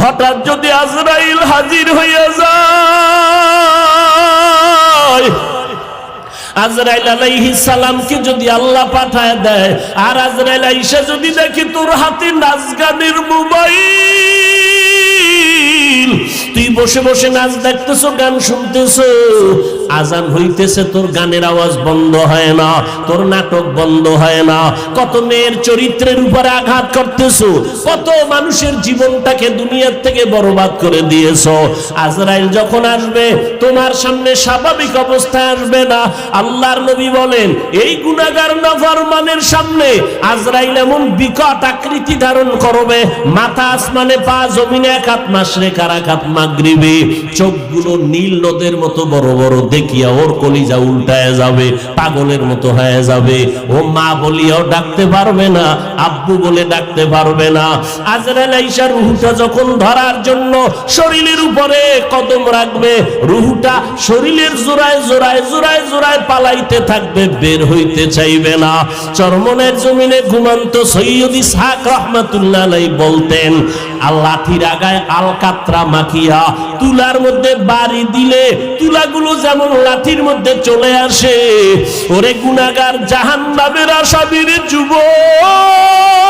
হঠাৎ যদি আজরাইল হাজির হইয়া যায়, আজরাইল আলাইহিস সালামকে যদি আল্লাহ পাঠায় দেয়, আর আজরাইল আইসা যদি দেখি তোর হাতে নাচ গানের মোবাইল, তুই বসে বসে নাচ দেখতেছো, গান শুনতেছো, আজান হইতেছে, তোর গানের আওয়াজ বন্ধ হয় না, তোর নাটক বন্ধ হয় না, কত মেয়ের চরিত্রের উপরে আঘাত করতেছো, কত মানুষের জীবনটাকে দুনিয়ার থেকে বরবাদ করে দিয়েছো। আজরাইল যখন আসবে তোমার সামনে স্বাভাবিক অবস্থায় আসবে না। আল্লাহর নবী বলেন, এই গুনাহগার নাফরমানের সামনে আজরাইল এমন বিকট আকৃতি ধারণ করবে, মাথা আসমানে, পা জমিনে, এক হাত মাশরিক আর এক হাত মাগরিবে, চোখগুলো নীল নদের মতো বড় বড়, দেখিয়া ওর কলিজা উল্টায় যাবে, পাগলের মতো হয়ে যাবে। ও মা বলিয়াও ডাকতে পারবে না, আব্বু বলে ডাকতে পারবে না। আজরাইল আইসা রূহটা যখন ধরার জন্য শরীরের উপরে কদম রাখবে, রূহটা শরীরের জোড়ায় জোড়ায় জোড়ায় জোড়ায় পালাইতে থাকবে, বের হইতে চাইবে না। চরমনের জমিনে ঘুমন্ত সৈয়দ ইসহাক রাহমাতুল্লাহ আলাইহি বলতেন, লাঠির আগায় আলকাতরা মাখিয়া তুলার মধ্যে বাড়ি দিলে তুলাগুলো যেমন লাঠির মধ্যে চলে আসে, ওরে গুনাহগার জাহান্নামের আসামির যুবক,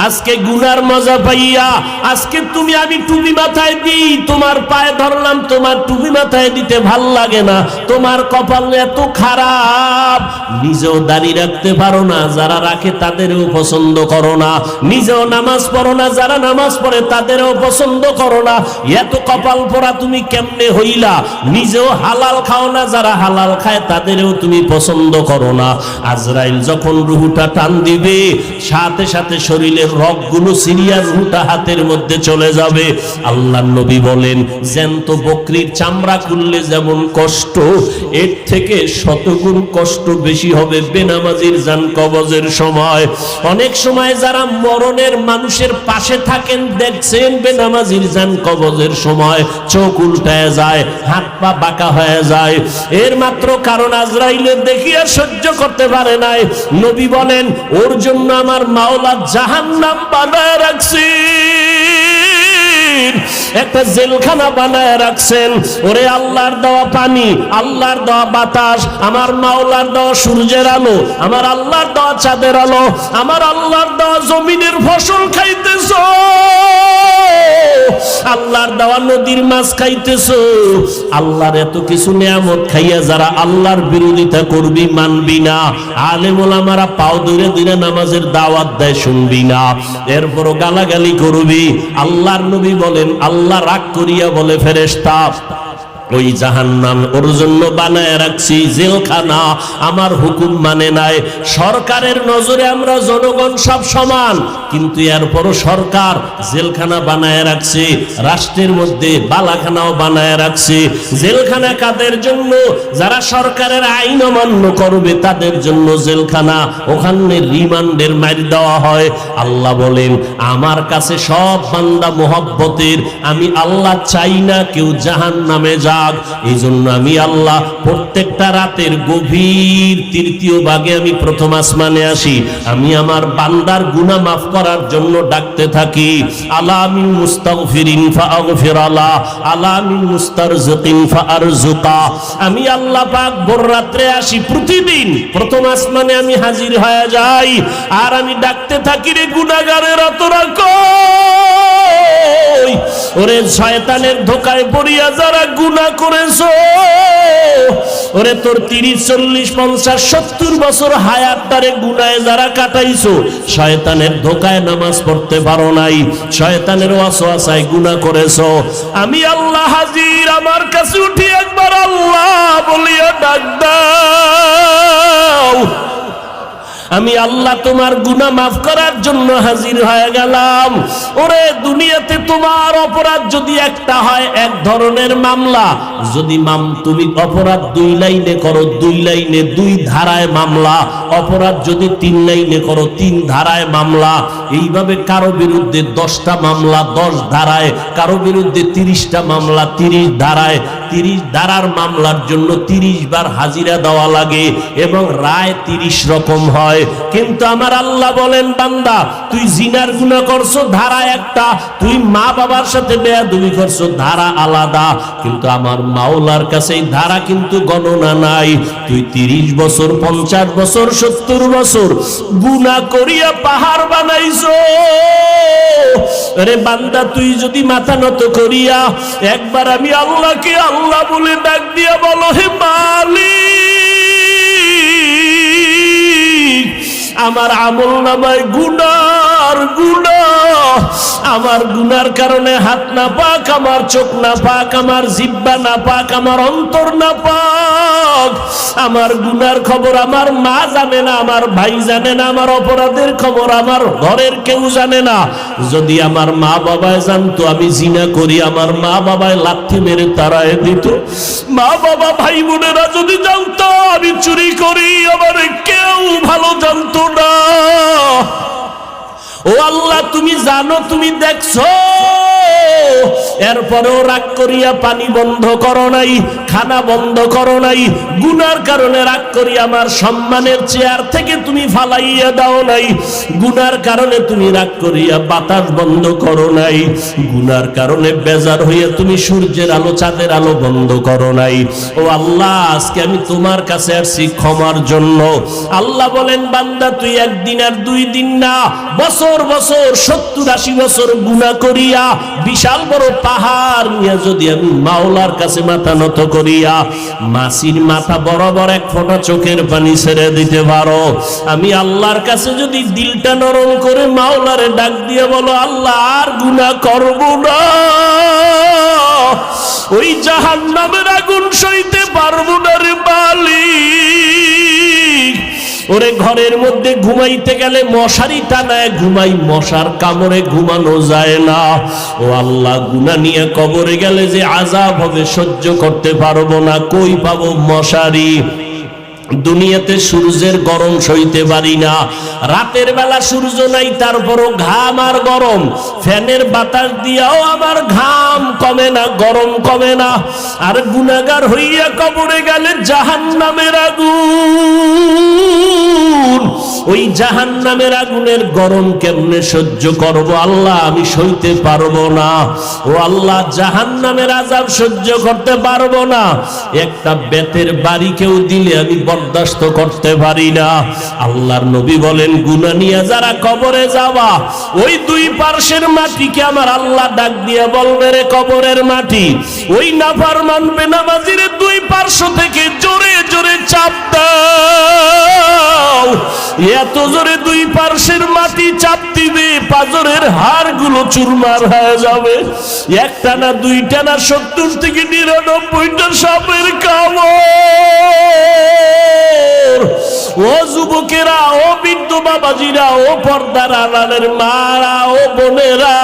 আজকে গুনার মজা পাইয়া, আজকে তুমি আমি টুপি মাথায় দিই, তোমার পায়ে ধরলাম, তোমার টুপি মাথায় দিতে ভাল লাগে না, তোমার কপাল এত খারাপ, নিজেও দাড়ি রাখতে পারো না, যারা রাখে তাদেরও পছন্দ করো না, নিজেও নামাজ পড়ো না, যারা নামাজ পড়ে তাদেরও পছন্দ করো না, এত কপাল পোড়া তুমি কেমনে হইলা, নিজেও হালাল খাও না, যারা হালাল খায় তাদেরও তুমি পছন্দ করো না। আজরাইল যখন রূহটা টান দিবে, সাথে সাথে শরীরের রগগুলো সিরিয়া রূহটা হাতের মধ্যে চলে যাবে। আল্লাহর নবী বলেন, জ্যান্ত বকরির চামড়া খুললে যেমন কষ্ট, এর থেকে শতগুণ কষ্ট বেশি হবে বেনামাজির জান কবজের সময়। অনেক সময় যারা মরণের মানুষের পাশে থাকেন, দেখছেন বেনামাজির জান কবজের সময় চোখ উল্টায় যায়, হাত পা বাঁকা হয়ে যায়, এর মাত্র কারণ আজরাইলের দেখিয়া সহ্য করতে পারে নাই। নবী বলেন, ওর জন্য আমার মাওলা জাহান্নাম বানায় রাখছেন, একটা জেলখানা বানায় রাখছেন। ওরে আল্লাহর দেওয়া পানি, আল্লাহর দেওয়া বাতাস, আমার মাওলার দেওয়া সূর্যের আলো, আমার আল্লাহর দেওয়া চাঁদের আলো, আমার আল্লাহর দেওয়া জমিনের ফসল খাইতেছো, আল্লাহর দেওয়া নদীর মাছ খাইতেছো, আল্লাহর এত কিছু নিয়ামত খাইয়া যারা আল্লাহর বিরোধিতা করবি, মানবি না, আলেম ওলামারা পাও ধরে ধরে নামাজের দাওয়াত দেয়, শুনবি না, এরপরও গালাগালি করবি। আল্লাহর নবী বলেন, আল্লাহ রাগ করিয়া বলে, ফেরেশতা ওই জাহান্নাম ওর জন্য বানায় রাখছি জেলখানা, আমার হুকুম মানে নাই। সরকারের নজরে আমরা জনগণ সব সমান, কিন্তু এরপরও সরকার জেলখানা বানায় রাখছে, রাষ্ট্রের মধ্যে বালাখানাও বানায় রাখছে। জেলখানা কাদের জন্য? যারা সরকারের আইন অমান্য করবে তাদের জন্য জেলখানা, ওখানে রিমান্ডের মাইর দেওয়া হয়। আল্লাহ বলেন, আমার কাছে সব বান্দা মোহব্বতের, আমি আল্লাহ চাই না কেউ জাহান্নামে যা। এই জন্য আমি আল্লাহ প্রত্যেকটা রাতের গভীর তৃতীয় ভাগে আমি প্রথম আসমানে আসি, আমি আমার বান্দার গুনাহ মাফ করার জন্য ডাকতে থাকি। আলা মিন মুস্তাগফিরিন ফাগফির আলা, আলা মিন মুস্তারজিকিন ফারজুকা। আমি আল্লাহ পাক ভোর রাত্রে আসি, প্রতিদিন প্রথম আসমানে আমি হাজির হয়ে যাই, আর আমি ডাকতে থাকি, রে গুনাহগারেরা তোরা কই? ওরে শয়তানের ধোকায় পড়িয়া যারা গুনাহ করেছো, ওরে তোর 30, 40, 50, 70 বছর হায়াতটারে গুনাহে যারা কাটাইছো, শয়তানের ধোকায় নামাজ পড়তে পারো নাই, শয়তানের ওয়াসওয়াসায় গুনাহ করেছো, আমি আল্লাহ হাজির, আমার কাছে উঠি একবার আল্লাহ বলিয়া ডাক দাও। আমি আল্লাহ তোমার গুনাহ মাফ করার জন্য হাজির হয়ে গেলাম। ওরে দুনিয়াতে তোমার অপরাধ যদি একটা হয়, এক ধরনের মামলা, যদি তুমি অপরাধ 2 লাইনে করো, 2 লাইনে 2 ধারায় মামলা, অপরাধ যদি 3 লাইনে করো, 3 ধারায় মামলা। এইভাবে কারো বিরুদ্ধে 10টা মামলা 10 ধারায়, কারো বিরুদ্ধে 30টা মামলা 30 ধারায়, 30 ধারার মামলার জন্য 30 বার হাজিরা দেওয়া লাগে এবং রায় 30 রকম হয়। কিন্তু আমার আল্লাহ বলেন, বান্দা তুই জিনার গুনাহ করছো ধারা একটা, তুই মা বাবার সাথে বেয়াদবি করছো ধারা আলাদা, কিন্তু আমার মাওলার কাছে এই ধারা কিন্তু গণনা নাই। তুই 30 বছর 50 বছর 70 বছর গুনাহ করিয়া পাহাড় বানাইছো। আরে বান্দা তুই যদি মাথা নত করিয়া একবার আমি আল্লাহকে আল্লাহ বলে ডাক দিয়া বলো, হে মালিক আমার আমল নামায় গুনার গুনাহ, আমার গুনার কারণে হাত না পাক, আমার চোখ না পাক, আমার জিহ্বা না পাক, আমার অন্তর না পাক, আমার গুনার খবর আমার মা জানে না, আমার ভাই জানে না, আমার অপরাধের খবর আমার ঘরের কেউ জানে না। যদি আমার মা বাবায় জানতো আমি জিনা করি, আমার মা বাবায় লাথি মেরে তাড়ায় দিত। মা বাবা ভাই বোনেরা যদি জানতো আমি চুরি করি, আমার কেউ ভালো জানতো না। ও আল্লাহ তুমি জানো, তুমি দেখছো, এরপরেও রাগ করিয়া পানি বন্ধ করো নাই, খানা বন্ধ করো নাই, গুনার কারণে রাগ করি আমার সম্মানের চেয়ার থেকে তুমি ফালাইয়া দাও নাই, গুনার কারণে তুমি রাগ করিয়া বাতাস বন্ধ করো নাই, গুনার কারণে বেজার হইয়া তুমি সূর্যের আলো চাঁদের আলো বন্ধ করো নাই। ও আল্লাহ আজকে আমি তোমার কাছে আসছি ক্ষমার জন্য। আল্লাহ বলেন, বান্দা তুই একদিন আর 2 দিন না, বছর বছর 70-80 বছর গুনাহ করিয়া বিশাল বড় পাহাড় নিয়ে যদি আমি মাওলার কাছে মাথা নত করিয়া মাসির মাথা বরাবর 1 ফোঁটা চোখের পানি ছেড়ে দিতে পারো, আমি আল্লাহর কাছে যদি দিলটা নরম করে মাওলারে ডাক দিয়ে বলো, আল্লাহ আর গুনাহ করব না, ওই জাহান্নামের আগুন সইতে পারবো না রে মালিক। ওরে ঘরের মধ্যে ঘুমাইতে গেলে মশারি টানায় ঘুমাই, মশার কামড়ে ঘুমানো যায় না। ও আল্লাহ গুনাহ নিয়ে কবরে গেলে যে আযাব হবে সহ্য করতে পারবো না, কই পাবো মশারি? দুনিয়াতে সূর্যের গরম সইতে পারি না, রাতের বেলা সূর্য নাই তারপরও ঘাম আর গরম, ফ্যানের বাতাস দিয়াও আমার ঘাম কমে না, গরম কমে না। আর গুনাহগার হইয়া কবরে গেলে জাহান্নামের আগুন, ওই জাহান্নামের আগুনের গরম কেমনে সহ্য করব আল্লাহ? আমি সইতে পারবো না। ও আল্লাহ জাহান্নামের আযাব সহ্য করতে পারবো না। একটা বেতের বাড়ি কেউ দিলে আমি বরদাস্ত করতে পারি না। আল্লাহর নবী বলেন, গুনাহ নিয়ে যারা কবরে যাবা ওই 2 পার্শ্বের মাটিকে আমার আল্লাহ ডাক দিয়ে বলবে, রে কবরের মাটি ওই নাফরমান বেনামাজির 2 পার্শ্ব থেকে জোরে জোরে চাপ দাও। এত জোরে 2 পার্শ্বের মাটি চাপ দিবে পাজরের হাড়গুলো চুরমার হয়ে যাবে। একটা না 2টা না 70 থেকে 99টা সাপের কামড়। ও যুবকেরা, ও বৃদ্ধ বাবাজিরা, ও পর্দার আড়ালের মারা, ও বোনেরা,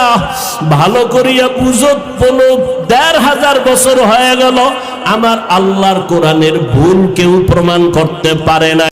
ভালো করিয়া বুঝো, 15,500 বছর হয়ে গেল আমার আল্লাহর কোরআনের ভুল কেউ প্রমাণ করতে পারে না।